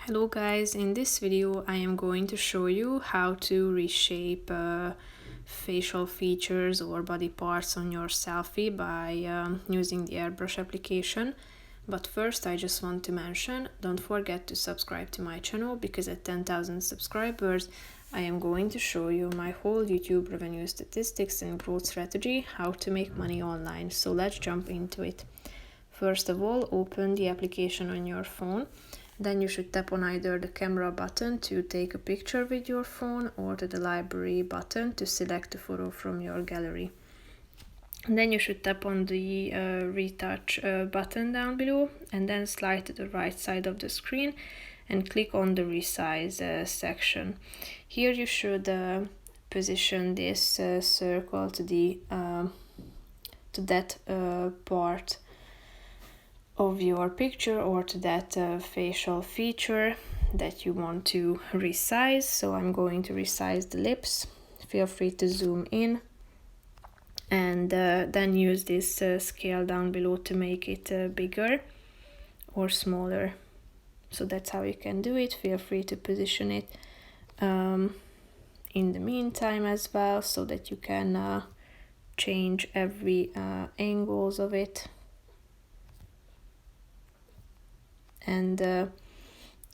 Hello guys, in this video I am going to show you how to reshape facial features or body parts on your selfie by using the AirBrush application. But first I just want to mention, don't forget to subscribe to my channel because at 10,000 subscribers I am going to show you my whole YouTube revenue statistics and growth strategy, how to make money online. So let's jump into it. First of all, open the application on your phone. Then you should tap on either the camera button to take a picture with your phone or to the library button to select a photo from your gallery. And then you should tap on the retouch button down below and then slide to the right side of the screen and click on the resize section. Here you should position this circle to that part of your picture or to that facial feature that you want to resize. So I'm going to resize the lips. Feel free to zoom in and then use this scale down below to make it bigger or smaller. So that's how you can do it. Feel free to position it in the meantime as well, so that you can change every angles of it. And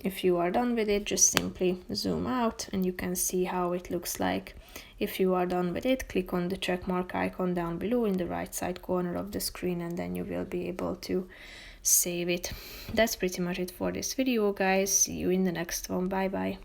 if you are done with it, just simply zoom out and you can see how it looks like. If you are done with it, click on the check mark icon down below in the right side corner of the screen and then you will be able to save it. That's pretty much it for this video, guys. See you in the next one. Bye bye.